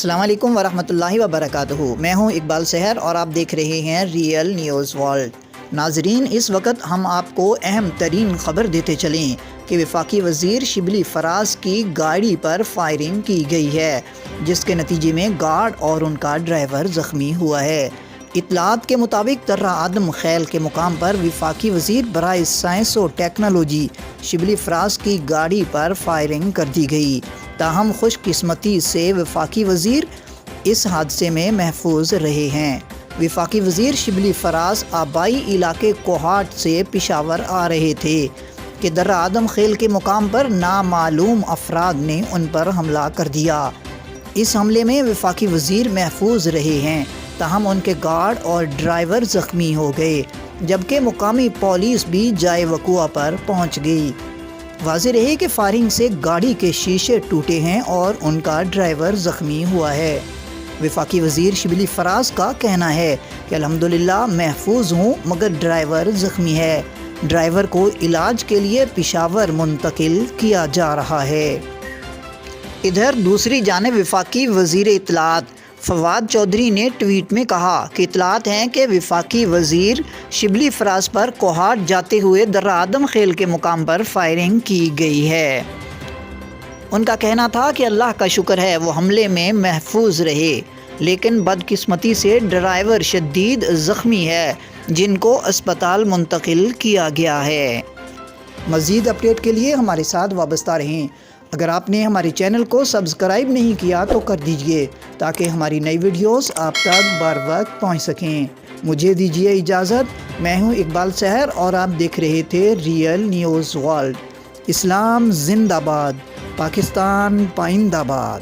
السلام علیکم ورحمۃ اللہ وبرکاتہ۔ میں ہوں اقبال سحر اور آپ دیکھ رہے ہیں ریئل نیوز ورلڈ۔ ناظرین، اس وقت ہم آپ کو اہم ترین خبر دیتے چلیں کہ وفاقی وزیر شبلی فراز کی گاڑی پر فائرنگ کی گئی ہے، جس کے نتیجے میں گارڈ اور ان کا ڈرائیور زخمی ہوا ہے۔ اطلاعات کے مطابق درہ آدم خیل کے مقام پر وفاقی وزیر برائے سائنس و ٹیکنالوجی شبلی فراز کی گاڑی پر فائرنگ کر دی گئی، تاہم خوش قسمتی سے وفاقی وزیر اس حادثے میں محفوظ رہے ہیں۔ وفاقی وزیر شبلی فراز آبائی علاقے کوہاٹ سے پشاور آ رہے تھے کہ درہ آدم خیل کے مقام پر نامعلوم افراد نے ان پر حملہ کر دیا۔ اس حملے میں وفاقی وزیر محفوظ رہے ہیں، تاہم ان کے گارڈ اور ڈرائیور زخمی ہو گئے، جبکہ مقامی پولیس بھی جائے وقوع پر پہنچ گئی۔ واضح رہے کہ فائرنگ سے گاڑی کے شیشے ٹوٹے ہیں اور ان کا ڈرائیور زخمی ہوا ہے۔ وفاقی وزیر شبلی فراز کا کہنا ہے کہ الحمدللہ محفوظ ہوں، مگر ڈرائیور زخمی ہے۔ ڈرائیور کو علاج کے لیے پشاور منتقل کیا جا رہا ہے۔ ادھر دوسری جانب وفاقی وزیر اطلاعات فواد چودھری نے ٹویٹ میں کہا کہ اطلاعات ہیں کہ وفاقی وزیر شبلی فراز پر کوہاٹ جاتے ہوئے درہ آدم خیل کے مقام پر فائرنگ کی گئی ہے۔ ان کا کہنا تھا کہ اللہ کا شکر ہے وہ حملے میں محفوظ رہے، لیکن بدقسمتی سے ڈرائیور شدید زخمی ہے، جن کو اسپتال منتقل کیا گیا ہے۔ مزید اپڈیٹ کے لیے ہمارے ساتھ وابستہ رہیں۔ اگر آپ نے ہمارے چینل کو سبسکرائب نہیں کیا تو کر دیجئے، تاکہ ہماری نئی ویڈیوز آپ تک بر وقت پہنچ سکیں۔ مجھے دیجئے اجازت۔ میں ہوں اقبال سحر اور آپ دیکھ رہے تھے ریئل نیوز ورلڈ۔ اسلام زندہ باد، پاکستان پائندہ باد۔